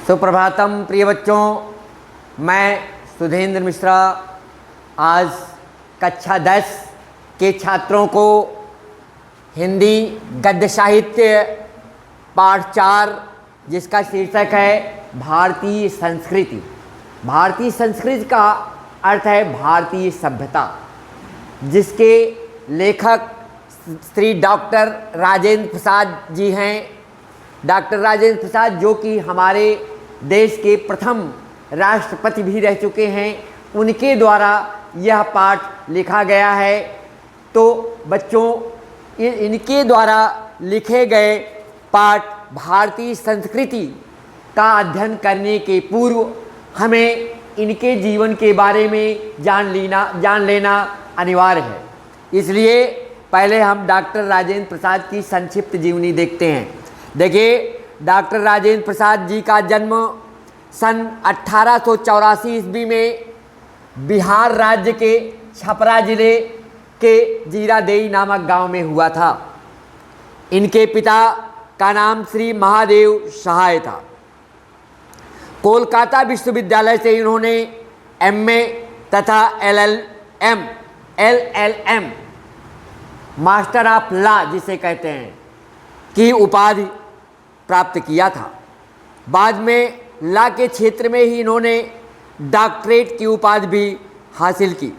सुप्रभातम प्रिय बच्चों, मैं सुधेंद्र मिश्रा आज कक्षा 10 के छात्रों को हिंदी गद्य साहित्य पाठ 4 जिसका शीर्षक है भारतीय संस्कृति। भारतीय संस्कृति का अर्थ है भारतीय सभ्यता, जिसके लेखक श्री डॉक्टर राजेंद्र प्रसाद जी हैं। डॉक्टर राजेंद्र प्रसाद जो कि हमारे देश के प्रथम राष्ट्रपति भी रह चुके हैं, उनके द्वारा यह पाठ लिखा गया है। तो बच्चों, इनके द्वारा लिखे गए पाठ भारतीय संस्कृति का अध्ययन करने के पूर्व हमें इनके जीवन के बारे में जान लेना अनिवार्य है। इसलिए पहले हम डॉक्टर राजेंद्र प्रसाद की संक्षिप्त जीवनी देखते हैं। देखिए, डॉक्टर राजेंद्र प्रसाद जी का जन्म सन 1884 ईस्वी में बिहार राज्य के छपरा जिले के जीरादेई नामक गांव में हुआ था। इनके पिता का नाम श्री महादेव सहाय था। कोलकाता विश्वविद्यालय से इन्होंने एमए तथा एलएलएम मास्टर ऑफ लॉ जिसे कहते हैं की उपाधि प्राप्त किया था। बाद में लॉ के क्षेत्र में ही इन्होंने डॉक्टरेट की उपाधि भी हासिल की।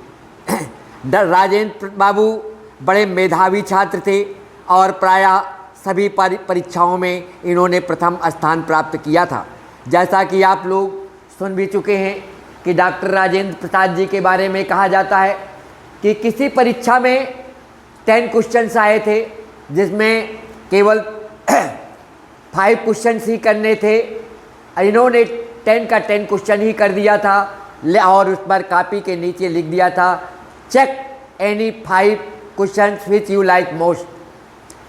राजेंद्र बाबू बड़े मेधावी छात्र थे और प्रायः सभी परीक्षाओं में इन्होंने प्रथम स्थान प्राप्त किया था। जैसा कि आप लोग सुन भी चुके हैं कि डॉक्टर राजेंद्र प्रसाद जी के बारे में कहा जाता है कि किसी परीक्षा में 10 क्वेश्चंस आए थे, जिसमें केवल 5 क्वेश्चंस ही करने थे। इन्होंने 10 का 10 क्वेश्चन ही कर दिया था और उस पर कॉपी के नीचे लिख दिया था, check any 5 questions which you like most,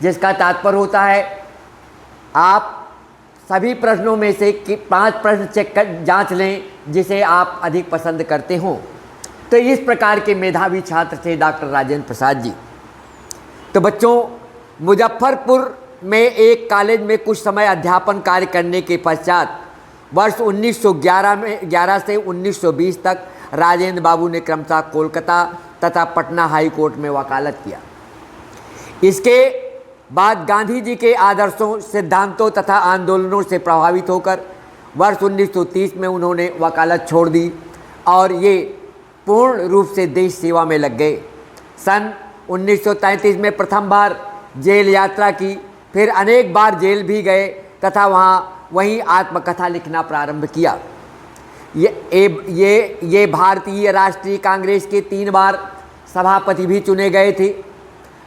जिसका तात्पर्य होता है आप सभी प्रश्नों में से 5 प्रश्न चेक कर जांच लें जिसे आप अधिक पसंद करते हों। तो इस प्रकार के मेधावी छात्र थे डॉक्टर राजेंद्र प्रसाद जी। तो बच्चों, मुजफ्फरपुर में एक कॉलेज में कुछ समय अध्यापन कार्य करने के पश्चात वर्ष 1911 से 1920 तक राजेंद्र बाबू ने क्रमशः कोलकाता तथा पटना हाई कोर्ट में वकालत किया। इसके बाद गांधी जी के आदर्शों, सिद्धांतों तथा आंदोलनों से प्रभावित होकर वर्ष 1930 में उन्होंने वकालत छोड़ दी और ये पूर्ण रूप से देश सेवा में लग गए। सन 1933 में प्रथम बार जेल यात्रा की, फिर अनेक बार जेल भी गए तथा वहीं आत्मकथा लिखना प्रारंभ किया। ये भारतीय राष्ट्रीय कांग्रेस के 3 बार सभापति भी चुने गए थे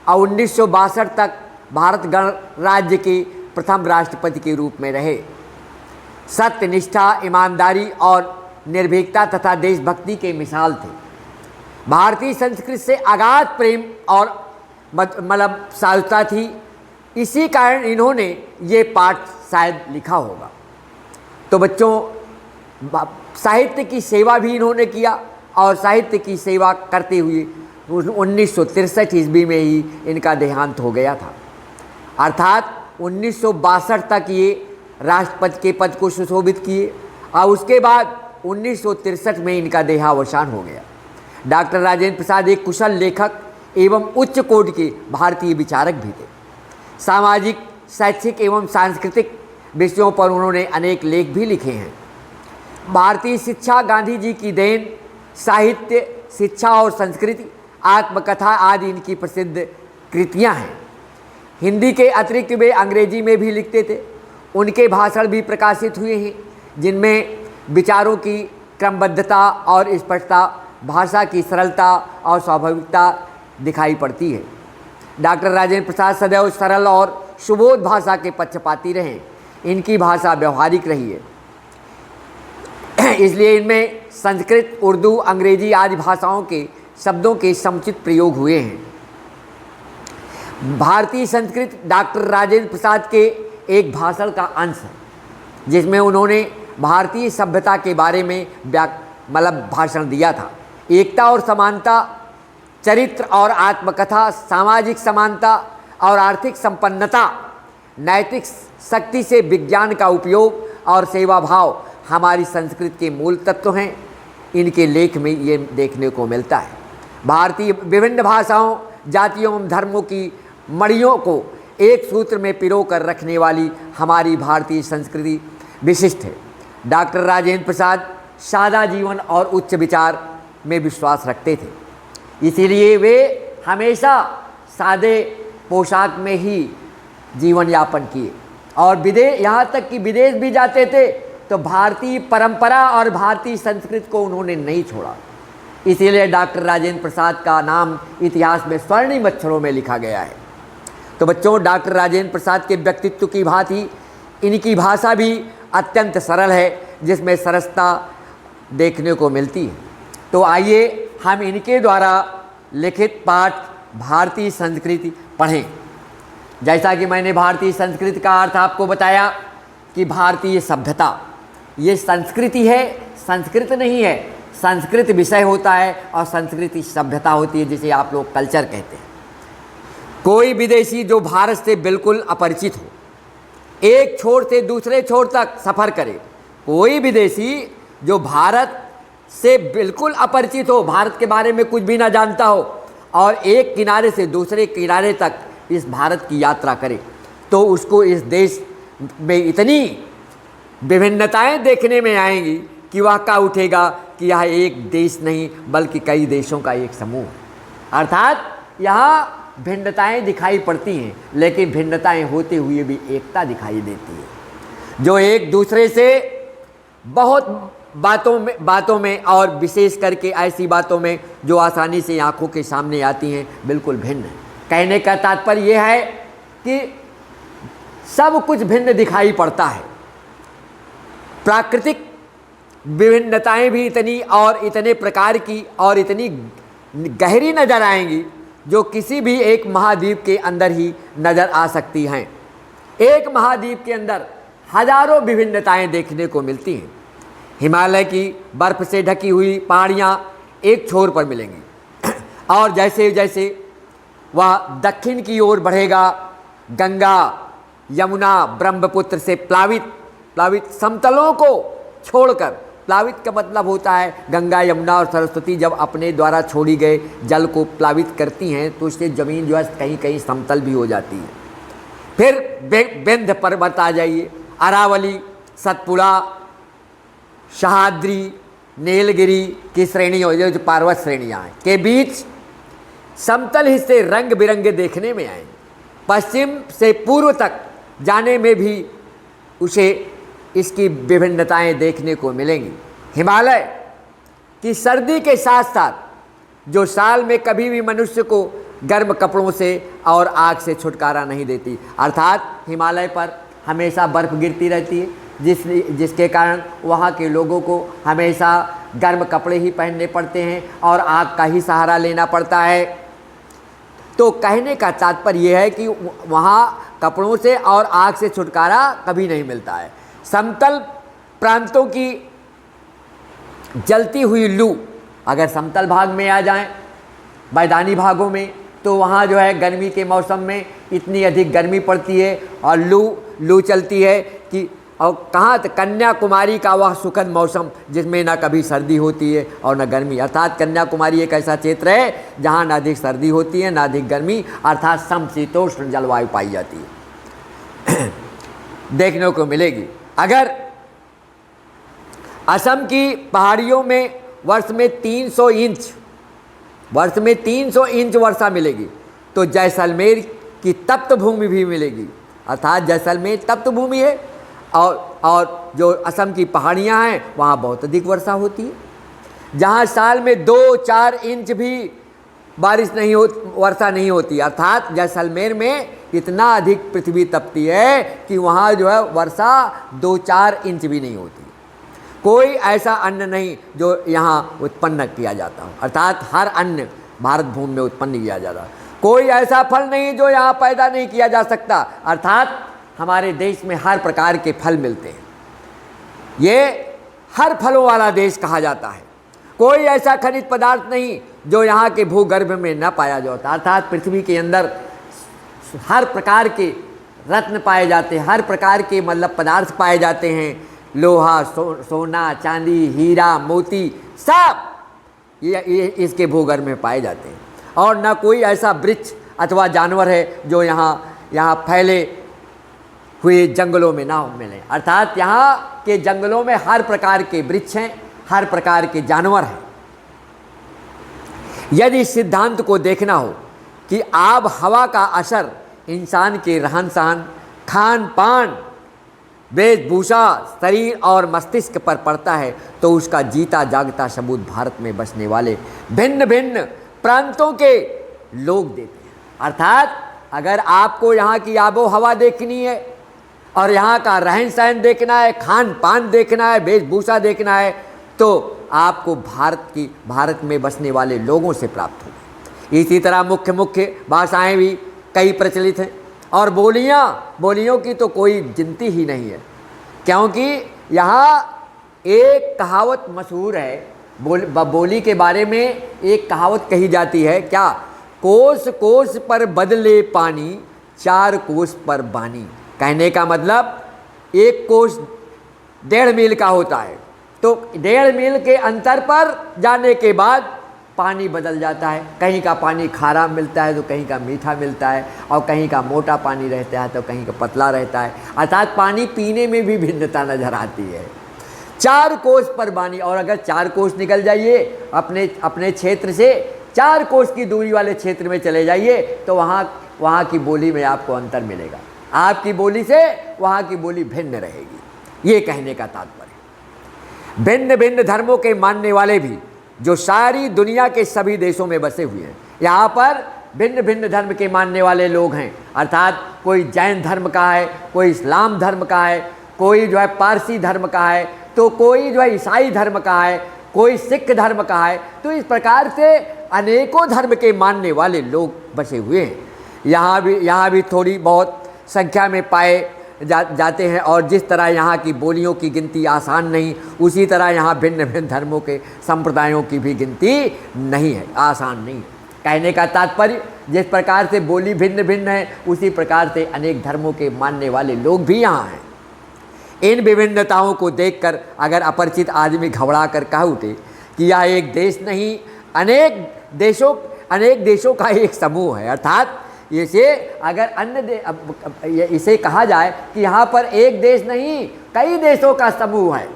और 1962 तक भारत गणराज्य के प्रथम राष्ट्रपति के रूप में रहे। सत्य, निष्ठा, ईमानदारी और निर्भीकता तथा देशभक्ति के मिसाल थे। भारतीय संस्कृति से अगाध प्रेम और मतलब साधुता थी। इसी कारण इन्होंने ये पाठ शायद लिखा होगा। तो बच्चों, साहित्य की सेवा भी इन्होंने किया और साहित्य की सेवा करते हुए 1963 ईस्वी में ही इनका देहांत हो गया था। अर्थात 1962 तक ये राष्ट्रपति के पद को सुशोभित किए और उसके बाद 1963 में इनका देहावसान हो गया। डॉक्टर राजेंद्र प्रसाद एक कुशल लेखक एवं उच्च कोटि के भारतीय विचारक भी थे। सामाजिक, शैक्षिक एवं सांस्कृतिक विषयों पर उन्होंने अनेक लेख भी लिखे हैं। भारतीय शिक्षा गांधी जी की देन, साहित्य, शिक्षा और संस्कृति, आत्मकथा आदि इनकी प्रसिद्ध कृतियां हैं। हिंदी के अतिरिक्त वे अंग्रेजी में भी लिखते थे। उनके भाषण भी प्रकाशित हुए हैं, जिनमें विचारों की क्रमबद्धता और स्पष्टता, भाषा की सरलता और स्वाभाविकता दिखाई पड़ती है। डॉक्टर राजेंद्र प्रसाद सदैव सरल और सुबोध भाषा के पक्षपाती रहे। इनकी भाषा व्यवहारिक रही है, इसलिए इनमें संस्कृत, उर्दू, अंग्रेजी आदि भाषाओं के शब्दों के समुचित प्रयोग हुए हैं। भारतीय संस्कृत डॉक्टर राजेंद्र प्रसाद के एक भाषण का अंश है, जिसमें उन्होंने भारतीय सभ्यता के बारे में भाषण दिया था। एकता और समानता, चरित्र और आत्मकथा, सामाजिक समानता और आर्थिक संपन्नता, नैतिक शक्ति से विज्ञान का उपयोग, और सेवा भाव हमारी संस्कृति के मूल तत्व हैं। इनके लेख में ये देखने को मिलता है। भारतीय विभिन्न भाषाओं, जातियों एवं धर्मों की मड़ियों को एक सूत्र में पिरो कर रखने वाली हमारी भारतीय संस्कृति विशिष्ट है। डॉक्टर राजेंद्र प्रसाद सादा जीवन और उच्च विचार में विश्वास रखते थे, इसीलिए वे हमेशा सादे पोशाक में ही जीवन यापन किए और यहाँ तक कि विदेश भी जाते थे तो भारतीय परंपरा और भारतीय संस्कृति को उन्होंने नहीं छोड़ा। इसीलिए डॉक्टर राजेंद्र प्रसाद का नाम इतिहास में स्वर्णिम अक्षरों में लिखा गया है। तो बच्चों, डॉक्टर राजेंद्र प्रसाद के व्यक्तित्व की भांति इनकी भाषा भी अत्यंत सरल है, जिसमें सरसता देखने को मिलती है। तो आइए हम इनके द्वारा लिखित पाठ भारतीय संस्कृति पढ़ें। जैसा कि मैंने भारतीय संस्कृति का अर्थ आपको बताया कि भारतीय सभ्यता ये संस्कृति है, संस्कृत नहीं है। संस्कृत विषय होता है और संस्कृति सभ्यता होती है, जिसे आप लोग कल्चर कहते हैं। कोई विदेशी जो भारत से बिल्कुल अपरिचित हो, एक छोर से दूसरे छोर तक सफ़र करे, कोई विदेशी जो भारत से बिल्कुल अपरिचित हो, भारत के बारे में कुछ भी ना जानता हो और एक किनारे से दूसरे किनारे तक इस भारत की यात्रा करे, तो उसको इस देश में इतनी विभिन्नताएं देखने में आएंगी कि वह क्या उठेगा कि यह एक देश नहीं बल्कि कई देशों का एक समूह है। अर्थात यहाँ भिन्नताएं दिखाई पड़ती हैं, लेकिन भिन्नताएं होते हुए भी एकता दिखाई देती है, जो एक दूसरे से बहुत बातों में और विशेष करके ऐसी बातों में जो आसानी से आंखों के सामने आती हैं बिल्कुल भिन्न है। कहने का तात्पर्य यह है कि सब कुछ भिन्न दिखाई पड़ता है। प्राकृतिक विभिन्नताएं भी इतनी और इतने प्रकार की और इतनी गहरी नज़र आएंगी जो किसी भी एक महाद्वीप के अंदर ही नज़र आ सकती हैं। एक महाद्वीप के अंदर हजारों विभिन्नताएं देखने को मिलती हैं। हिमालय की बर्फ़ से ढकी हुई पहाड़ियाँ एक छोर पर मिलेंगी और जैसे जैसे वह दक्षिण की ओर बढ़ेगा, गंगा, यमुना, ब्रह्मपुत्र से प्लावित समतलों को छोड़कर, प्लावित का मतलब होता है गंगा, यमुना और सरस्वती जब अपने द्वारा छोड़ी गए जल को प्लावित करती हैं तो उससे ज़मीन जो है कहीं कहीं समतल भी हो जाती है। फिर विंध्य पर्वत आ जाइए, अरावली, सतपुड़ा, सह्याद्री, नीलगिरी की श्रेणियों, जो पर्वत श्रेणियाँ हैं, के बीच समतल हिस्से रंग बिरंगे देखने में आएंगे। पश्चिम से पूर्व तक जाने में भी उसे इसकी विभिन्नताएं देखने को मिलेंगी। हिमालय की सर्दी के साथ साथ जो साल में कभी भी मनुष्य को गर्म कपड़ों से और आग से छुटकारा नहीं देती, अर्थात हिमालय पर हमेशा बर्फ़ गिरती रहती है, जिसके कारण वहाँ के लोगों को हमेशा गर्म कपड़े ही पहनने पड़ते हैं और आग का ही सहारा लेना पड़ता है। तो कहने का तात्पर्य यह है कि वहाँ कपड़ों से और आग से छुटकारा कभी नहीं मिलता है। समतल प्रांतों की जलती हुई लू अगर समतल भाग में आ जाएं, मैदानी भागों में, तो वहाँ जो है गर्मी के मौसम में इतनी अधिक गर्मी पड़ती है और लू चलती है कि और कहाँ तक कन्याकुमारी का वह सुखद मौसम जिसमें ना कभी सर्दी होती है और ना गर्मी। अर्थात कन्याकुमारी एक ऐसा क्षेत्र है जहाँ ना अधिक सर्दी होती है ना अधिक गर्मी, अर्थात समशीतोष्ण जलवायु पाई जाती है देखने को मिलेगी। अगर असम की पहाड़ियों में वर्ष में 300 इंच वर्षा मिलेगी, तो जैसलमेर की तप्त भूमि भी मिलेगी। अर्थात जैसलमेर तप्त भूमि है और जो असम की पहाड़ियाँ हैं वहाँ बहुत अधिक वर्षा होती है। जहाँ साल में 2-4 इंच भी वर्षा नहीं होती। अर्थात जैसलमेर में इतना अधिक पृथ्वी तपती है कि वहाँ जो है वर्षा 2-4 इंच भी नहीं होती। कोई ऐसा अन्न नहीं जो यहाँ उत्पन्न किया जाता हो, अर्थात हर अन्न भारत भूमि में उत्पन्न किया जाता है। कोई ऐसा फल नहीं जो यहाँ पैदा नहीं किया जा सकता, अर्थात हमारे देश में हर प्रकार के फल मिलते हैं। ये हर फलों वाला देश कहा जाता है। कोई ऐसा खनिज पदार्थ नहीं जो यहाँ के भूगर्भ में न पाया जाता, अर्थात पृथ्वी के अंदर हर प्रकार के रत्न पाए जाते हैं, हर प्रकार के मतलब पदार्थ पाए जाते हैं लोहा, सोना, चांदी, हीरा, मोती सब ये इसके भूगर्भ में पाए जाते हैं। और न कोई ऐसा वृक्ष अथवा जानवर है जो यहाँ फैले हुए जंगलों में ना मिले। अर्थात यहाँ के जंगलों में हर प्रकार के वृक्ष हैं, हर प्रकार के जानवर हैं। यदि इस सिद्धांत को देखना हो कि आब हवा का असर इंसान के रहन सहन, खान पान, वेशभूषा, शरीर और मस्तिष्क पर पड़ता है, तो उसका जीता जागता सबूत भारत में बसने वाले भिन्न भिन्न प्रांतों के लोग देते हैं। अर्थात अगर आपको यहाँ की आबो हवा देखनी है और यहाँ का रहन सहन देखना है, खान पान देखना है, वेशभूषा देखना है, तो आपको भारत में बसने वाले लोगों से प्राप्त होगी। इसी तरह मुख्य भाषाएं भी कई प्रचलित हैं और बोलियों की तो कोई गिनती ही नहीं है, क्योंकि यहाँ एक कहावत मशहूर है। बोली के बारे में एक कहावत कही जाती है, क्या? कोस कोस पर बदले पानी, 4 कोस पर बानी। कहने का मतलब एक कोस 1.5 मील का होता है, तो 1.5 मील के अंतर पर जाने के बाद पानी बदल जाता है। कहीं का पानी खारा मिलता है तो कहीं का मीठा मिलता है, और कहीं का मोटा पानी रहता है तो कहीं का पतला रहता है। अर्थात पानी पीने में भी भिन्नता नजर आती है। 4 कोस पर बानी, और अगर 4 कोस निकल जाइए अपने क्षेत्र से 4 कोस की दूरी वाले क्षेत्र में चले जाइए, तो वहाँ की बोली में आपको अंतर मिलेगा। आपकी बोली से वहाँ की बोली भिन्न रहेगी। ये कहने का तात्पर्य। भिन्न भिन्न धर्मों के मानने वाले भी जो सारी दुनिया के सभी देशों में बसे हुए हैं, यहाँ पर भिन्न भिन्न धर्म के मानने वाले लोग हैं। अर्थात कोई जैन धर्म का है, कोई इस्लाम धर्म का है, कोई जो है पारसी धर्म का है, तो कोई जो है ईसाई धर्म का है, कोई सिख धर्म का है। तो इस प्रकार से अनेकों धर्म के मानने वाले लोग बसे हुए हैं। यहाँ भी थोड़ी बहुत संख्या में पाए जाते हैं, और जिस तरह यहाँ की बोलियों की गिनती आसान नहीं, उसी तरह यहाँ भिन्न भिन्न धर्मों के संप्रदायों की भी गिनती नहीं है, आसान नहीं। कहने का तात्पर्य, जिस प्रकार से बोली भिन्न भिन्न है, उसी प्रकार से अनेक धर्मों के मानने वाले लोग भी यहाँ हैं। इन विभिन्नताओं को देखकर अगर अपरिचित आदमी घबरा कर कह उठे कि यह एक देश नहीं, अनेक देशों का एक समूह है, अर्थात इसे अगर इसे कहा जाए कि यहाँ पर एक देश नहीं कई देशों का समूह है,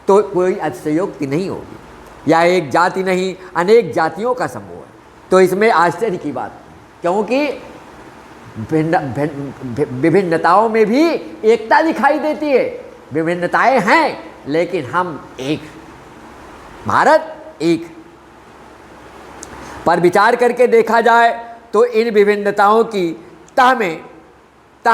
तो कोई अतिशयोक्ति नहीं होगी। या एक जाति नहीं अनेक जातियों का समूह है, तो इसमें आश्चर्य की बात, क्योंकि विभिन्नताओं में भी एकता दिखाई देती है। विभिन्नताएं हैं लेकिन हम एक, भारत एक। पर विचार करके देखा जाए तो इन विभिन्नताओं की तह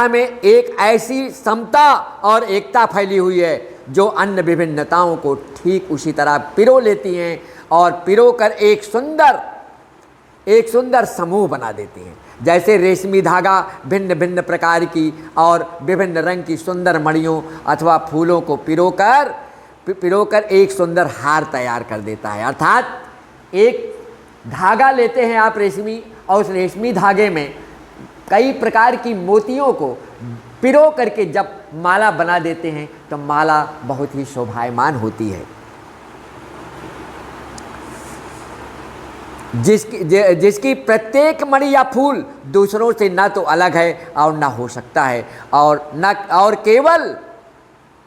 में एक ऐसी समता और एकता फैली हुई है जो अन्य विभिन्नताओं को ठीक उसी तरह पिरो लेती हैं और पिरो कर एक सुंदर समूह बना देती हैं। जैसे रेशमी धागा भिन्न भिन्न प्रकार की और विभिन्न रंग की सुंदर मणियों अथवा फूलों को पिरोकर एक सुंदर हार तैयार कर देता है। अर्थात एक धागा लेते हैं आप रेशमी, और उस रेशमी धागे में कई प्रकार की मोतियों को पिरो करके जब माला बना देते हैं तो माला बहुत ही शोभायमान होती है। जिसकी प्रत्येक मणि या फूल दूसरों से न तो अलग है और न हो सकता है, और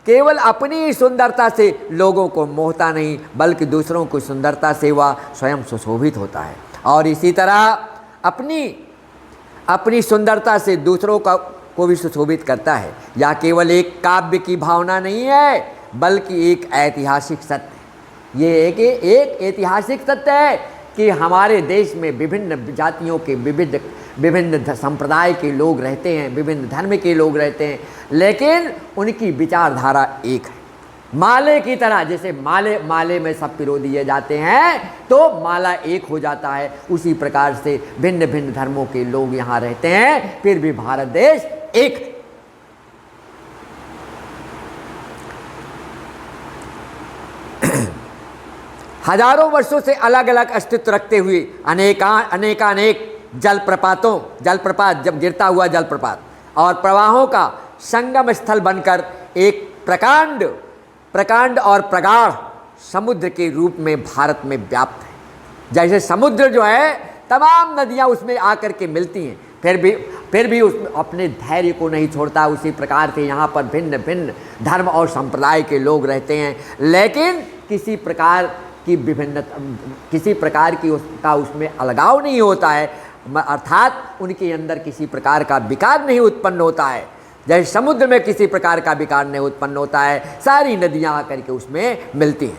केवल अपनी सुंदरता से लोगों को मोहता नहीं, बल्कि दूसरों की सुंदरता से वह स्वयं सुशोभित होता है, और इसी तरह अपनी सुंदरता से दूसरों को भी सुशोभित करता है। यह केवल एक काव्य की भावना नहीं है, बल्कि एक ऐतिहासिक सत्य। ये एक ऐतिहासिक सत्य है कि हमारे देश में विभिन्न जातियों के विभिन्न संप्रदाय के लोग रहते हैं, विभिन्न धर्म के लोग रहते हैं, लेकिन उनकी विचारधारा एक है। माले की तरह, जैसे माले में सब पिरो दिए जाते हैं तो माला एक हो जाता है, उसी प्रकार से भिन्न भिन्न धर्मों के लोग यहाँ रहते हैं, फिर भी भारत देश एक है। हजारों वर्षों से अलग अलग अस्तित्व रखते हुए अनेक जलप्रपात जब गिरता हुआ जलप्रपात और प्रवाहों का संगम स्थल बनकर एक प्रकांड प्रकांड और प्रगाढ़ समुद्र के रूप में भारत में व्याप्त है। जैसे समुद्र जो है तमाम नदियां उसमें आकर के मिलती हैं, फिर भी उस अपने धैर्य को नहीं छोड़ता। उसी प्रकार से यहाँ पर भिन्न भिन्न धर्म और संप्रदाय के लोग रहते हैं, लेकिन किसी प्रकार की विभिन्नता, किसी प्रकार की उसका उसमें अलगाव नहीं होता है, अर्थात उनके अंदर किसी प्रकार का विकार नहीं उत्पन्न होता है। जैसे समुद्र में किसी प्रकार का विकार नहीं उत्पन्न होता है, सारी नदियाँ आकर के उसमें मिलती हैं,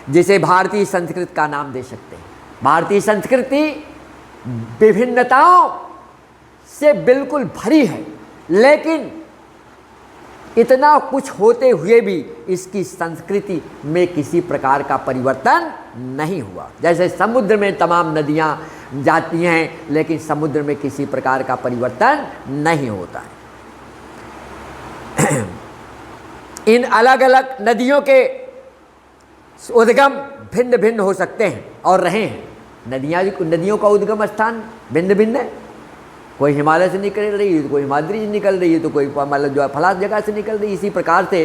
जिसे भारतीय संस्कृति का नाम दे सकते हैं। भारतीय संस्कृति विभिन्नताओं से बिल्कुल भरी है, लेकिन इतना कुछ होते हुए भी इसकी संस्कृति में किसी प्रकार का परिवर्तन नहीं हुआ। जैसे समुद्र में तमाम नदियां जाती हैं, लेकिन समुद्र में किसी प्रकार का परिवर्तन नहीं होता है। इन अलग अलग नदियों के उद्गम भिन्न भिन्न हो सकते हैं और रहे हैं। नदियों का उद्गम स्थान भिन्न भिन्न है। कोई हिमालय से निकल रही है, तो कोई हिमाद्री से निकल रही है, तो कोई मतलब जो है फलास जगह से निकल रही है। इसी प्रकार से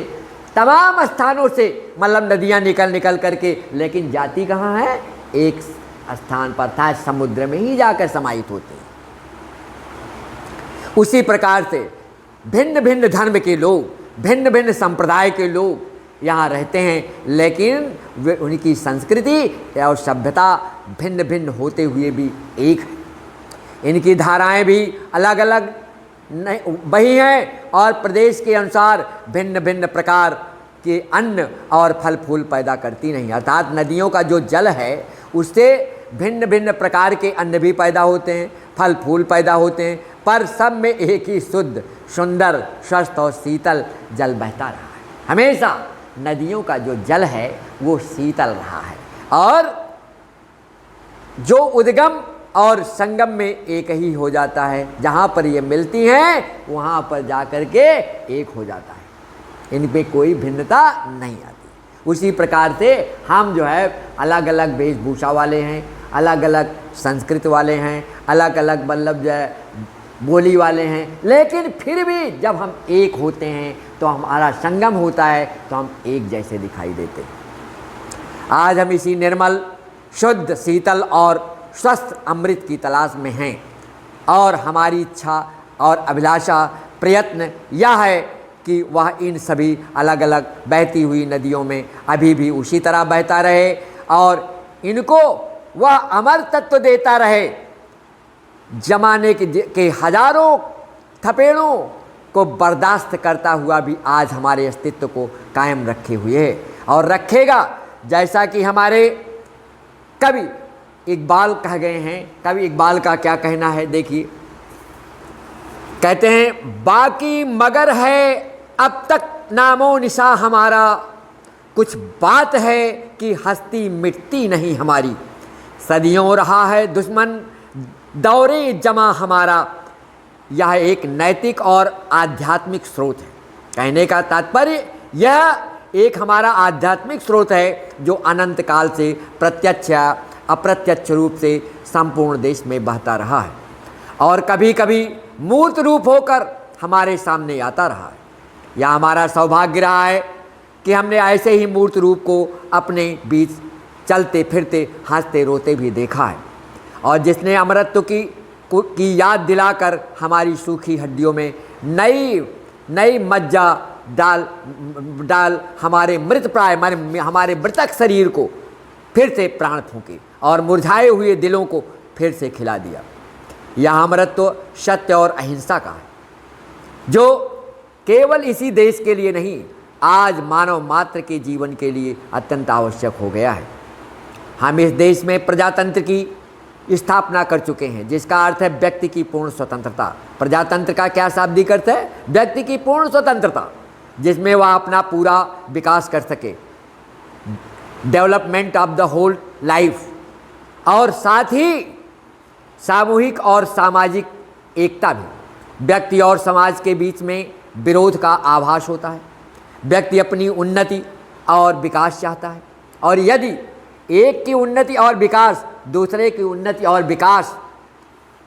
तमाम स्थानों से मतलब नदियाँ निकल करके, लेकिन जाती कहाँ है? एक स्थान पर था, समुद्र में ही जाकर समाहित होते हैं। उसी प्रकार से भिन्न भिन्न धर्म के लोग, भिन्न भिन्न संप्रदाय के लोग यहाँ रहते हैं, लेकिन वे उनकी संस्कृति और सभ्यता भिन्न भिन्न होते हुए भी एक है। इनकी धाराएं भी अलग अलग नहीं वही हैं और प्रदेश के अनुसार भिन्न भिन्न प्रकार के अन्न और फल फूल पैदा करती नहीं। अर्थात नदियों का जो जल है उससे भिन्न भिन्न प्रकार के अन्न भी पैदा होते हैं, फल फूल पैदा होते हैं, पर सब में एक ही शुद्ध, सुंदर, स्वस्थ और शीतल जल बहता रहा है। हमेशा नदियों का जो जल है वो शीतल रहा है, और जो उद्गम और संगम में एक ही हो जाता है। जहाँ पर ये मिलती हैं वहाँ पर जाकर के एक हो जाता है, इन पे कोई भिन्नता नहीं आती। उसी प्रकार से हम जो है अलग अलग वेशभूषा वाले हैं, अलग अलग संस्कृति वाले हैं, अलग अलग मतलब जो है बोली वाले हैं, लेकिन फिर भी जब हम एक होते हैं तो हमारा संगम होता है, तो हम एक जैसे दिखाई देते हैं। आज हम इसी निर्मल, शुद्ध, शीतल और स्वस्थ अमृत की तलाश में हैं, और हमारी इच्छा और अभिलाषा, प्रयत्न यह है कि वह इन सभी अलग अलग बहती हुई नदियों में अभी भी उसी तरह बहता रहे और इनको वह अमर तत्व देता रहे। जमाने के हजारों थपेड़ों को बर्दाश्त करता हुआ भी आज हमारे अस्तित्व को कायम रखे हुए है और रखेगा। जैसा कि हमारे कवि इकबाल कह गए हैं। कवि इकबाल का क्या कहना है देखिए, कहते हैं, बाकी मगर है अब तक नामो निशा हमारा, कुछ बात है कि हस्ती मिटती नहीं हमारी। सदियों रहा है दुश्मन दौरे जमा हमारा। यह एक नैतिक और आध्यात्मिक स्रोत है। कहने का तात्पर्य यह एक हमारा आध्यात्मिक स्रोत है जो अनंत काल से प्रत्यक्ष या अप्रत्यक्ष रूप से संपूर्ण देश में बहता रहा है और कभी कभी मूर्त रूप होकर हमारे सामने आता रहा है। यह हमारा सौभाग्य रहा है कि हमने ऐसे ही मूर्त रूप को अपने बीच चलते फिरते, हंसते रोते भी देखा है, और जिसने अमरत्व की याद दिलाकर हमारी सूखी हड्डियों में नई मज्जा डाल हमारे मृत प्राय हमारे मृतक शरीर को फिर से प्राण फूंके और मुरझाए हुए दिलों को फिर से खिला दिया। यह अमरत्व सत्य और अहिंसा का है, जो केवल इसी देश के लिए नहीं, आज मानव मात्र के जीवन के लिए अत्यंत आवश्यक हो गया है। हम इस देश में प्रजातंत्र की स्थापना कर चुके हैं, जिसका अर्थ है व्यक्ति की पूर्ण स्वतंत्रता। प्रजातंत्र का क्या शाब्दिक अर्थ है? व्यक्ति की पूर्ण स्वतंत्रता, जिसमें वह अपना पूरा विकास कर सके, development of the whole life, और साथ ही सामूहिक और सामाजिक एकता भी। व्यक्ति और समाज के बीच में विरोध का आभास होता है। व्यक्ति अपनी उन्नति और विकास चाहता है, और यदि एक की उन्नति और विकास दूसरे की उन्नति और विकास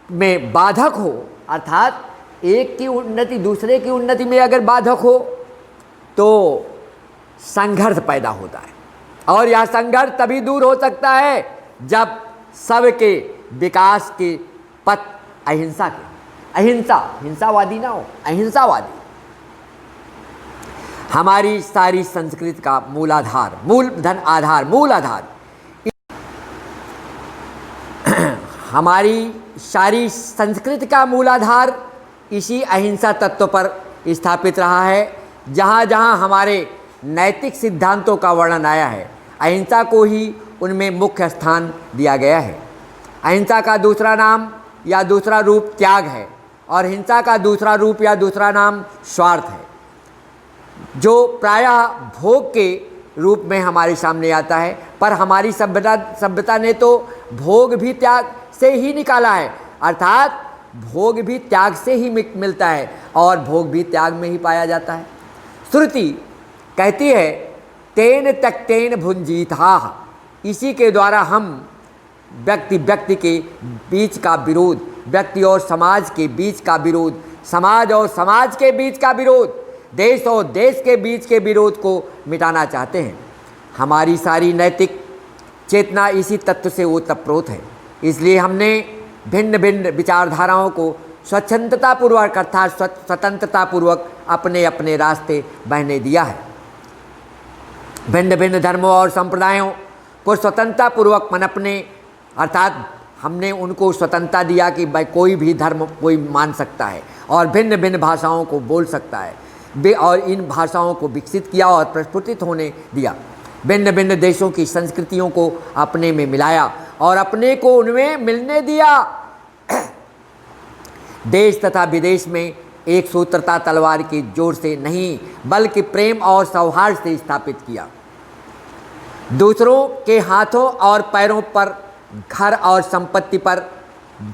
में बाधक हो, अर्थात एक की उन्नति दूसरे की उन्नति में अगर बाधक हो, तो संघर्ष पैदा होता है। और यह संघर्ष तभी दूर हो सकता है जब सबके विकास के पथ अहिंसा के, अहिंसा, हिंसावादी ना हो, अहिंसावादी हमारी सारी संस्कृति का मूलाधार, मूलधन आधार, मूल आधार, हमारी सारी संस्कृति का मूलाधार इसी अहिंसा तत्व पर स्थापित रहा है। जहाँ जहाँ हमारे नैतिक सिद्धांतों का वर्णन आया है, अहिंसा को ही उनमें मुख्य स्थान दिया गया है। अहिंसा का दूसरा नाम या दूसरा रूप त्याग है और हिंसा का दूसरा रूप या दूसरा नाम स्वार्थ है, जो प्रायः भोग के रूप में हमारे सामने आता है। पर हमारी सभ्यता ने तो भोग भी त्याग से ही निकाला है, अर्थात भोग भी त्याग से ही मिलता है और भोग भी त्याग में ही पाया जाता है। श्रुति कहती है तेन त्यक्तेन भुंजीथाः, इसी के द्वारा हम व्यक्ति के बीच का विरोध, व्यक्ति और समाज के बीच का विरोध, समाज और समाज के बीच का विरोध, देश और देश के बीच के विरोध को मिटाना चाहते हैं। हमारी सारी नैतिक चेतना इसी तत्व से ओतप्रोत है। इसलिए हमने भिन्न भिन्न विचारधाराओं को स्वच्छंदतापूर्वक अर्थात स्वतंत्रतापूर्वक अपने अपने रास्ते बहने दिया है। भिन्न भिन्न धर्मों और संप्रदायों को स्वतंत्रतापूर्वक पनपने, अर्थात हमने उनको स्वतंत्रता दिया कि भाई कोई भी धर्म कोई मान सकता है और भिन्न भिन्न भाषाओं को बोल सकता है और इन भाषाओं को विकसित किया और प्रस्फुटित होने दिया। भिन्न भिन्न देशों की संस्कृतियों को अपने में मिलाया और अपने को उनमें मिलने दिया। देश तथा विदेश में एक सूत्रता तलवार के जोर से नहीं बल्कि प्रेम और सौहार्द से स्थापित किया। दूसरों के हाथों और पैरों पर, घर और संपत्ति पर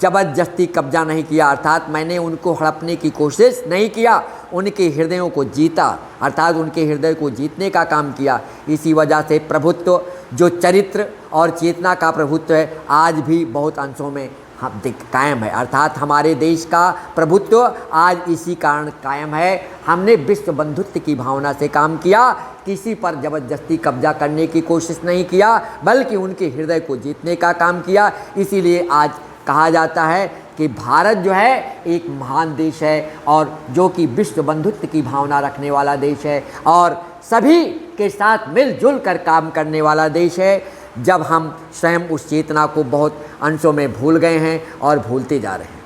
जबरदस्ती कब्जा नहीं किया, अर्थात मैंने उनको हड़पने की कोशिश नहीं किया, उनके हृदयों को जीता, अर्थात उनके हृदय को जीतने का काम किया। इसी वजह से प्रभुत्व, जो चरित्र और चेतना का प्रभुत्व है, आज भी बहुत अंशों में कायम है, अर्थात हमारे देश का प्रभुत्व आज इसी कारण कायम है। हमने विश्व बंधुत्व की भावना से काम किया, किसी पर जबरदस्ती कब्जा करने की कोशिश नहीं किया, बल्कि उनके हृदय को जीतने का काम किया। इसीलिए आज कहा जाता है कि भारत जो है एक महान देश है और जो कि विश्व बंधुत्व की भावना रखने वाला देश है और सभी के साथ मिलजुल कर काम करने वाला देश है। जब हम स्वयं उस चेतना को बहुत अंशों में भूल गए हैं और भूलते जा रहे हैं।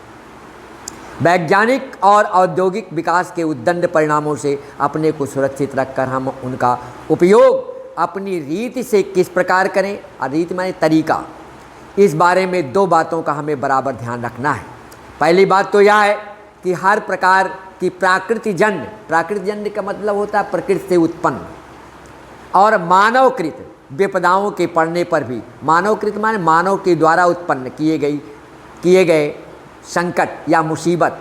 वैज्ञानिक और औद्योगिक विकास के उद्दंड परिणामों से अपने को सुरक्षित रखकर हम उनका उपयोग अपनी रीति से किस प्रकार करें, और रीति माने तरीका, इस बारे में दो बातों का हमें बराबर ध्यान रखना है। पहली बात तो यह है कि हर प्रकार की प्राकृतिजन्य का मतलब होता है प्रकृति से उत्पन्न, और मानवकृत विपदाओं के पड़ने पर भी, मानवकृत माने मानव के द्वारा उत्पन्न किए गए संकट या मुसीबत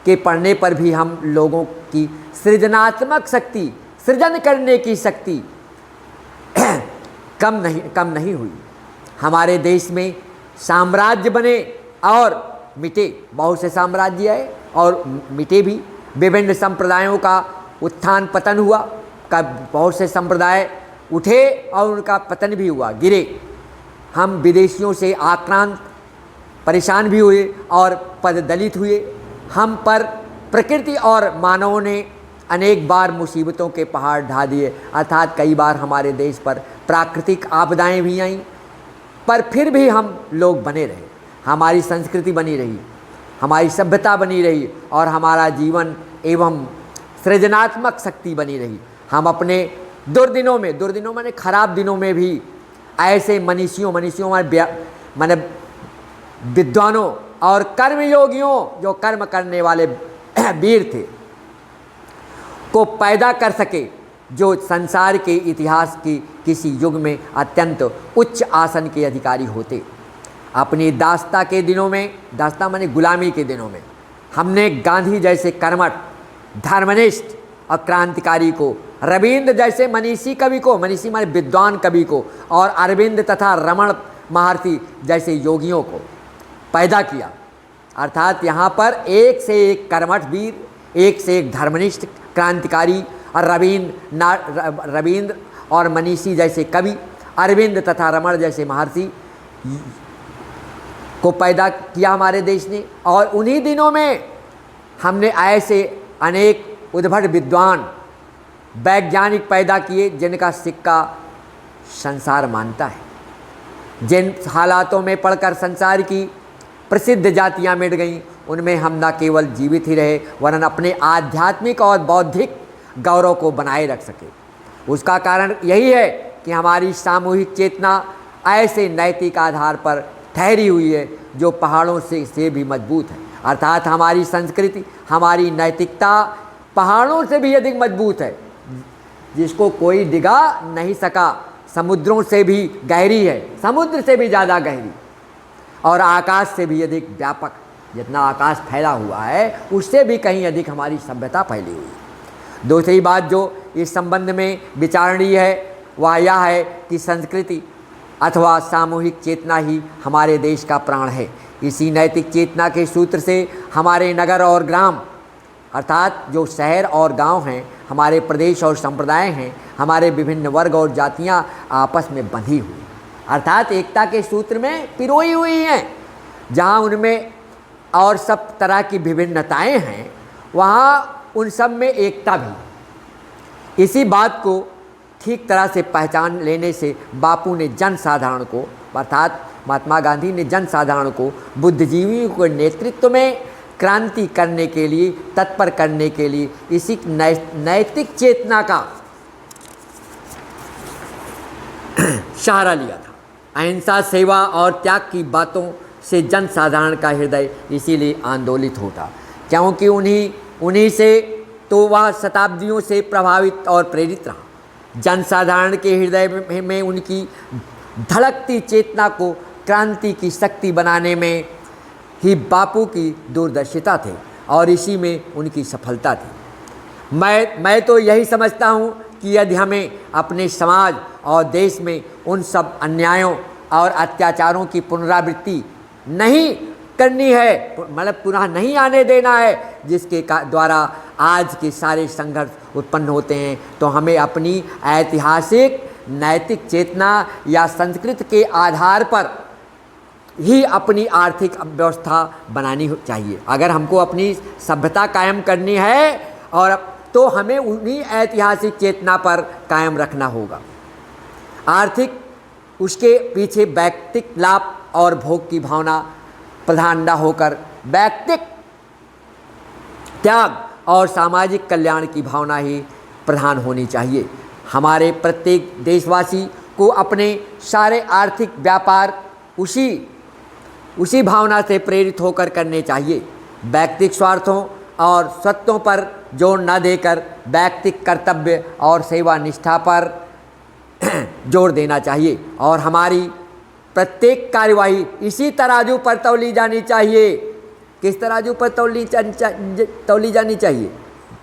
के पड़ने पर भी हम लोगों की सृजनात्मक शक्ति, सृजन करने की शक्ति कम नहीं हुई। हमारे देश में साम्राज्य बने और मिटे, बहुत से साम्राज्य आए और मिटे भी, विभिन्न संप्रदायों का उत्थान पतन हुआ, बहुत से संप्रदाय उठे और उनका पतन भी हुआ, गिरे। हम विदेशियों से आक्रांत परेशान भी हुए और पददलित हुए। हम पर प्रकृति और मानवों ने अनेक बार मुसीबतों के पहाड़ ढा दिए, अर्थात कई बार हमारे देश पर प्राकृतिक आपदाएं भी आईं, पर फिर भी हम लोग बने रहे, हमारी संस्कृति बनी रही, हमारी सभ्यता बनी रही और हमारा जीवन एवं सृजनात्मक शक्ति बनी रही। हम अपने दुर्दिनों माने खराब दिनों में भी ऐसे मनीषियों माने विद्वानों और कर्मयोगियों, जो कर्म करने वाले वीर थे, को पैदा कर सके, जो संसार के इतिहास की किसी युग में अत्यंत उच्च आसन के अधिकारी होते। अपनी दास्ता के दिनों में, दास्ता माने गुलामी के दिनों में, हमने गांधी जैसे कर्मठ, धर्मनिष्ठ और क्रांतिकारी को, रविंद्र जैसे मनीषी कवि को, मनीषी माने विद्वान कवि को, और अरविंद तथा रमण महर्षि जैसे योगियों को पैदा किया। अर्थात यहाँ पर एक से एक कर्मठ वीर, एक से एक धर्मनिष्ठ क्रांतिकारी और रविंद्र और मनीषी जैसे कवि, अरविंद तथा रमण जैसे महर्षि को पैदा किया हमारे देश ने। और उन्हीं दिनों में हमने ऐसे अनेक उद्भट विद्वान वैज्ञानिक पैदा किए जिनका सिक्का संसार मानता है। जिन हालातों में पढ़कर संसार की प्रसिद्ध जातियां मिट गईं, उनमें हम न केवल जीवित ही रहे वरन अपने आध्यात्मिक और बौद्धिक गौरव को बनाए रख सके। उसका कारण यही है कि हमारी सामूहिक चेतना ऐसे नैतिक आधार पर ठहरी हुई है जो पहाड़ों से भी मजबूत है। अर्थात हमारी संस्कृति, हमारी नैतिकता पहाड़ों से भी अधिक मजबूत है, जिसको कोई डिगा नहीं सका। समुद्रों से भी गहरी है, समुद्र से भी ज़्यादा गहरी, और आकाश से भी अधिक व्यापक। जितना आकाश फैला हुआ है उससे भी कहीं अधिक हमारी सभ्यता फैली हुई है। दूसरी बात जो इस संबंध में विचारणीय है वह यह है कि संस्कृति अथवा सामूहिक चेतना ही हमारे देश का प्राण है। इसी नैतिक चेतना के सूत्र से हमारे नगर और ग्राम, अर्थात जो शहर और गांव हैं, हमारे प्रदेश और संप्रदाय हैं, हमारे विभिन्न वर्ग और जातियां आपस में बंधी हुई, अर्थात एकता के सूत्र में पिरोई हुई हैं। जहां उनमें और सब तरह की विभिन्नताएं हैं, वहाँ उन सब में एकता भी। इसी बात को ठीक तरह से पहचान लेने से बापू ने जनसाधारण को, अर्थात महात्मा गांधी ने जनसाधारण को बुद्धिजीवियों के नेतृत्व में क्रांति करने के लिए, तत्पर करने के लिए इसी नैतिक चेतना का सहारा लिया था। अहिंसा, सेवा और त्याग की बातों से जनसाधारण का हृदय इसीलिए आंदोलित होता, क्योंकि उन्हीं से तो वह शताब्दियों से प्रभावित और प्रेरित रहा। जनसाधारण के हृदय में उनकी धड़कती चेतना को क्रांति की शक्ति बनाने में ही बापू की दूरदर्शिता थी और इसी में उनकी सफलता थी। मैं तो यही समझता हूँ कि यदि हमें अपने समाज और देश में उन सब अन्यायों और अत्याचारों की पुनरावृत्ति नहीं करनी है, मतलब पुनः नहीं आने देना है, जिसके द्वारा आज के सारे संघर्ष उत्पन्न होते हैं, तो हमें अपनी ऐतिहासिक नैतिक चेतना या संस्कृति के आधार पर ही अपनी आर्थिक व्यवस्था बनानी चाहिए। अगर हमको अपनी सभ्यता कायम करनी है और तो हमें उन्हीं ऐतिहासिक चेतना पर कायम रखना होगा। आर्थिक उसके पीछे व्यक्तिक लाभ और भोग की भावना प्रधान न होकर व्यक्तिक त्याग और सामाजिक कल्याण की भावना ही प्रधान होनी चाहिए। हमारे प्रत्येक देशवासी को अपने सारे आर्थिक व्यापार उसी भावना से प्रेरित होकर करने चाहिए। व्यक्तिक स्वार्थों और स्वत्वों पर जोर न देकर व्यक्तिक कर्तव्य और सेवा निष्ठा पर जोर देना चाहिए और हमारी प्रत्येक कार्यवाही इसी तराजू पर तौली जानी चाहिए। किस तराजू पर तौली जानी चाहिए?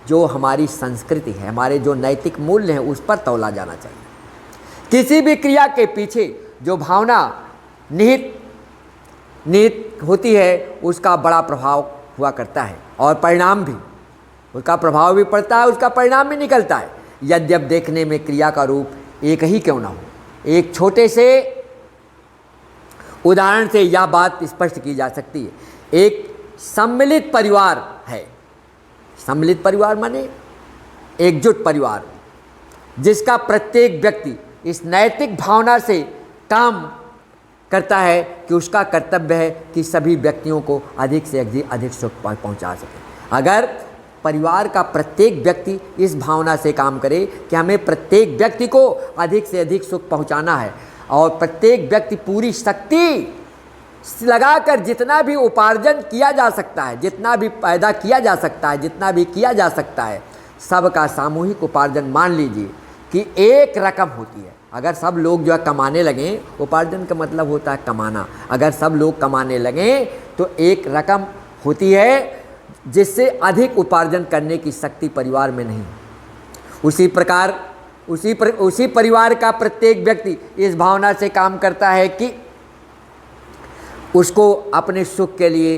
जो हमारी संस्कृति है, हमारे जो नैतिक मूल्य हैं, उस पर तौला जाना चाहिए। किसी भी क्रिया के पीछे जो भावना निहित होती है उसका बड़ा प्रभाव हुआ करता है और परिणाम भी, उसका प्रभाव भी पड़ता है, उसका परिणाम भी निकलता है। यद्यप देखने में क्रिया का रूप एक ही क्यों ना हो, एक छोटे से उदाहरण से यह बात स्पष्ट की जा सकती है। एक सम्मिलित परिवार है, सम्मिलित परिवार माने एकजुट परिवार, जिसका प्रत्येक व्यक्ति इस नैतिक भावना से काम करता है कि उसका कर्तव्य है कि सभी व्यक्तियों को अधिक से अधिक सुख पहुंचा सके। अगर परिवार का प्रत्येक व्यक्ति इस भावना से काम करे कि हमें प्रत्येक व्यक्ति को अधिक से अधिक सुख पहुंचाना है और प्रत्येक व्यक्ति पूरी शक्ति लगाकर जितना भी उपार्जन किया जा सकता है, जितना भी पैदा किया जा सकता है, जितना भी किया जा सकता है, सबका सामूहिक उपार्जन मान लीजिए कि एक रकम होती है। अगर सब लोग जो है कमाने लगें, उपार्जन का मतलब होता है कमाना, अगर सब लोग कमाने लगें तो एक रकम होती है जिससे अधिक उपार्जन करने की शक्ति परिवार में नहीं। उसी प्रकार उसी परिवार का प्रत्येक व्यक्ति इस भावना से काम करता है कि उसको अपने सुख के लिए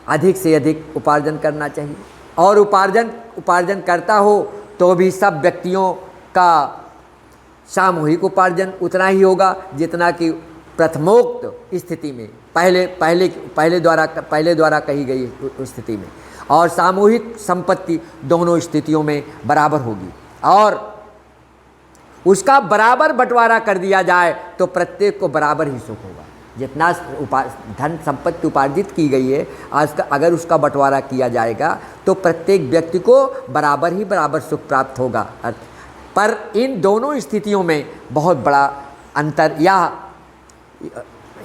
अधिक से अधिक उपार्जन करना चाहिए और उपार्जन करता हो तो भी सब व्यक्तियों का सामूहिक उपार्जन उतना ही होगा जितना कि प्रथमोक्त स्थिति में पहले द्वारा कही गई स्थिति में, और सामूहिक संपत्ति दोनों स्थितियों में बराबर होगी और उसका बराबर बंटवारा कर दिया जाए तो प्रत्येक को बराबर ही सुख होगा। जितना धन संपत्ति उपार्जित की गई है अगर उसका बंटवारा किया जाएगा तो प्रत्येक व्यक्ति को बराबर सुख प्राप्त होगा। पर इन दोनों स्थितियों में बहुत बड़ा अंतर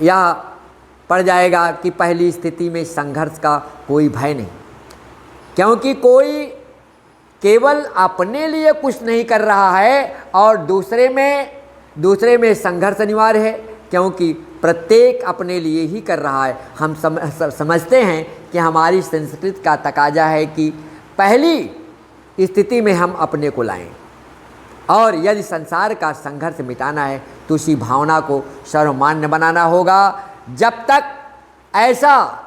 यह पड़ जाएगा कि पहली स्थिति में संघर्ष का कोई भय नहीं, क्योंकि कोई केवल अपने लिए कुछ नहीं कर रहा है और दूसरे में संघर्ष अनिवार्य है, क्योंकि प्रत्येक अपने लिए ही कर रहा है। हम समझते हैं कि हमारी संस्कृति का तकाजा है कि पहली स्थिति में हम अपने को लाएं, और यदि संसार का संघर्ष मिटाना है तो उसी भावना को सर्वमान्य बनाना होगा। जब तक ऐसा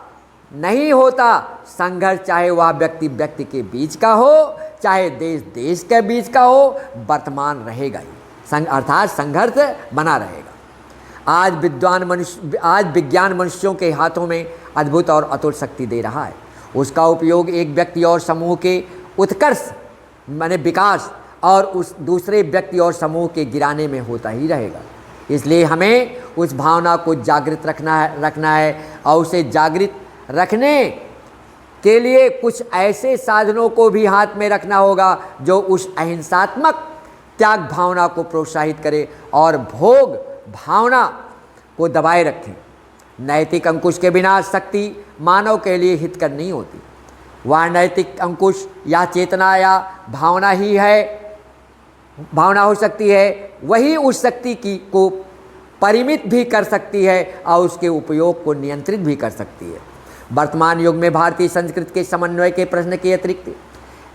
नहीं होता, संघर्ष चाहे वह व्यक्ति के बीच का हो चाहे देश के बीच का हो, वर्तमान रहेगा ही, अर्थात संघर्ष बना रहेगा। आज विज्ञान मनुष्यों के हाथों में अद्भुत और अतुल शक्ति दे रहा है। उसका उपयोग एक व्यक्ति और समूह के उत्कर्ष माने विकास और उस दूसरे व्यक्ति और समूह के गिराने में होता ही रहेगा। इसलिए हमें उस भावना को जागृत रखना है और उसे जागृत रखने के लिए कुछ ऐसे साधनों को भी हाथ में रखना होगा जो उस अहिंसात्मक त्याग भावना को प्रोत्साहित करे और भोग भावना को दबाए रखें। नैतिक अंकुश के बिना शक्ति मानव के लिए हितकर नहीं होती। वह नैतिक अंकुश या चेतना या भावना हो सकती है, वही उस शक्ति को परिमित भी कर सकती है और उसके उपयोग को नियंत्रित भी कर सकती है। वर्तमान युग में भारतीय संस्कृति के समन्वय के प्रश्न के अतिरिक्त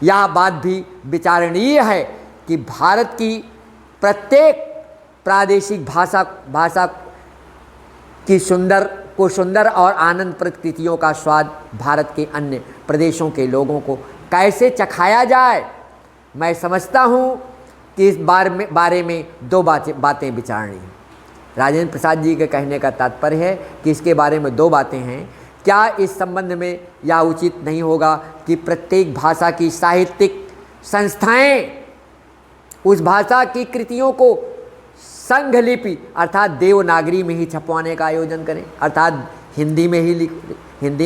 यह बात भी विचारणीय है कि भारत की प्रत्येक प्रादेशिक भाषा की सुंदर और आनंद प्रकृतियों का स्वाद भारत के अन्य प्रदेशों के लोगों को कैसे चखाया जाए। मैं समझता हूँ कि इस बारे में दो बातें विचारणी हैं। राजेंद्र प्रसाद जी के कहने का तात्पर्य है कि इसके बारे में दो बातें हैं। क्या इस संबंध में यह उचित नहीं होगा कि प्रत्येक भाषा की साहित्यिक संस्थाएं उस भाषा की कृतियों को संघलिपि अर्थात देवनागरी में ही छपवाने का आयोजन करें, अर्थात हिंदी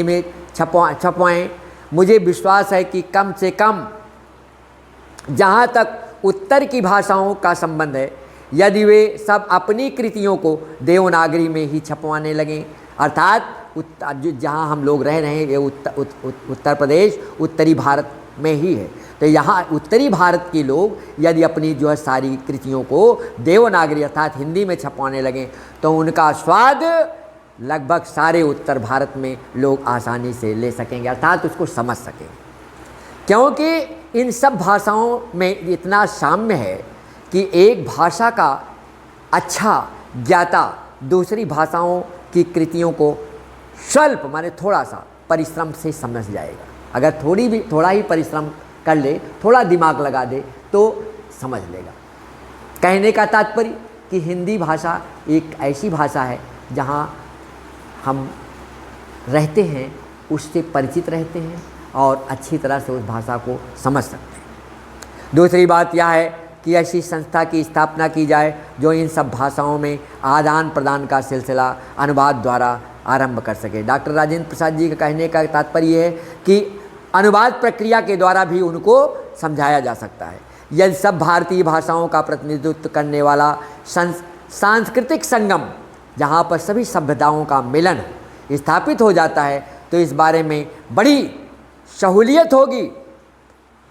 में छपवाएं। मुझे विश्वास है कि कम से कम जहाँ तक उत्तर की भाषाओं का संबंध है, यदि वे सब अपनी कृतियों को देवनागरी में ही छपवाने लगें, अर्थात जहाँ हम लोग रह रहे हैं ये उत्तर प्रदेश उत्तरी भारत में ही है, तो यहाँ उत्तरी भारत के लोग यदि अपनी जो है सारी कृतियों को देवनागरी अर्थात हिंदी में छपवाने लगें तो उनका स्वाद लगभग सारे उत्तर भारत में लोग आसानी से ले सकेंगे, अर्थात उसको समझ सकेंगे। क्योंकि इन सब भाषाओं में इतना साम्य है कि एक भाषा का अच्छा ज्ञाता दूसरी भाषाओं की कृतियों को स्वल्प माने थोड़ा सा परिश्रम से समझ जाएगा। अगर थोड़ा ही परिश्रम कर ले, थोड़ा दिमाग लगा दे तो समझ लेगा। कहने का तात्पर्य कि हिंदी भाषा एक ऐसी भाषा है जहाँ हम रहते हैं, उससे परिचित रहते हैं और अच्छी तरह से उस भाषा को समझ सकते हैं। दूसरी बात यह है कि ऐसी संस्था की स्थापना की जाए जो इन सब भाषाओं में आदान प्रदान का सिलसिला अनुवाद द्वारा आरंभ कर सके। डॉक्टर राजेंद्र प्रसाद जी का कहने का तात्पर्य है कि अनुवाद प्रक्रिया के द्वारा भी उनको समझाया जा सकता है। यदि सब भारतीय भाषाओं का प्रतिनिधित्व करने वाला सांस्कृतिक संगम जहाँ पर सभी सभ्यताओं का मिलन स्थापित हो जाता है तो इस बारे में बड़ी सहूलियत होगी,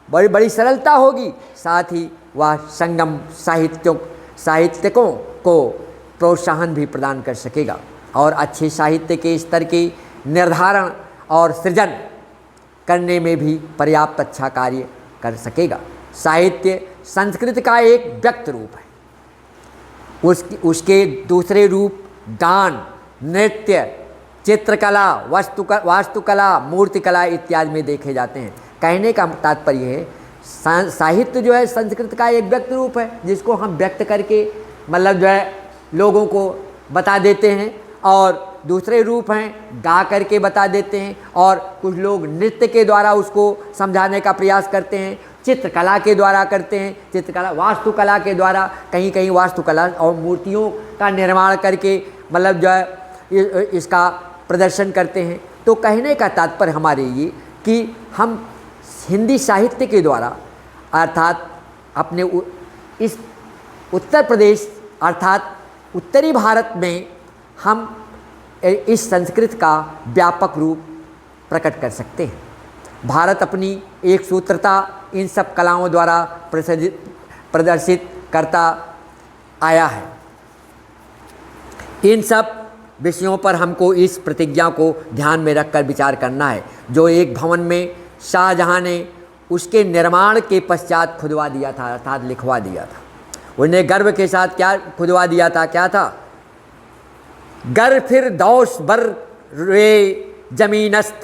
बड़ी सरलता होगी। साथ ही वह संगम साहित्यकों को प्रोत्साहन भी प्रदान कर सकेगा और अच्छे साहित्य के स्तर के निर्धारण और सृजन करने में भी पर्याप्त अच्छा कार्य कर सकेगा। साहित्य संस्कृति का एक व्यक्त रूप है। उसके दूसरे रूप गान, नृत्य, चित्रकला, वास्तुकला, मूर्तिकला इत्यादि में देखे जाते हैं। कहने का तात्पर्य है साहित्य जो है संस्कृत का एक व्यक्त रूप है, जिसको हम व्यक्त करके मतलब जो है लोगों को बता देते हैं, और दूसरे रूप हैं गा करके बता देते हैं, और कुछ लोग नृत्य के द्वारा उसको समझाने का प्रयास करते हैं, चित्रकला के द्वारा करते हैं, चित्रकला वास्तुकला के द्वारा कहीं कहीं वास्तुकला और मूर्तियों का निर्माण करके मतलब जो है इसका प्रदर्शन करते हैं। तो कहने का तात्पर्य हमारे ये कि हम हिंदी साहित्य के द्वारा अर्थात अपने इस उत्तर प्रदेश अर्थात उत्तरी भारत में हम इस संस्कृत का व्यापक रूप प्रकट कर सकते हैं। भारत अपनी एक सूत्रता इन सब कलाओं द्वारा प्रदर्शित करता आया है। इन सब विषयों पर हमको इस प्रतिज्ञा को ध्यान में रखकर विचार करना है, जो एक भवन में शाहजहां ने उसके निर्माण के पश्चात खुदवा दिया था अर्थात लिखवा दिया था। उन्हें गर्व के साथ क्या खुदवा दिया था, क्या था? गर फिर दौस बर रे जमीनस्त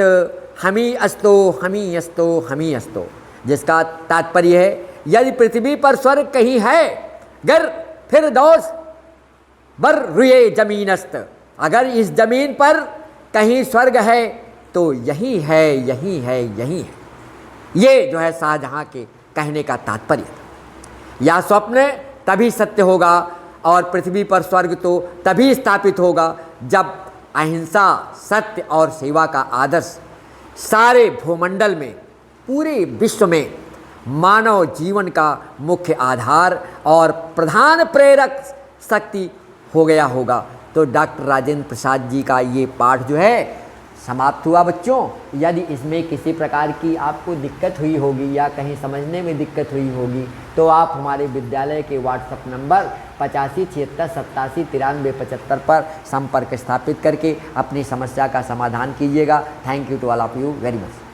हमी अस्तो हमी अस्तो हमी अस्तो, जिसका तात्पर्य है यदि पृथ्वी पर स्वर्ग कहीं है, गर फिर दौस बर रुए जमीनस्त, अगर इस जमीन पर कहीं स्वर्ग है तो यही है, यही है, यही है। ये जो है शाहजहां के कहने का तात्पर्य था। यह स्वप्न तभी सत्य होगा और पृथ्वी पर स्वर्ग तो तभी स्थापित होगा जब अहिंसा, सत्य और सेवा का आदर्श सारे भूमंडल में, पूरे विश्व में मानव जीवन का मुख्य आधार और प्रधान प्रेरक शक्ति हो गया होगा। तो डॉक्टर राजेंद्र प्रसाद जी का ये पाठ जो है समाप्त हुआ बच्चों। यदि इसमें किसी प्रकार की आपको दिक्कत हुई होगी या कहीं समझने में दिक्कत हुई होगी तो आप हमारे विद्यालय के व्हाट्सएप नंबर 8576879375 पर संपर्क स्थापित करके अपनी समस्या का समाधान कीजिएगा। Thank you to all of you very much.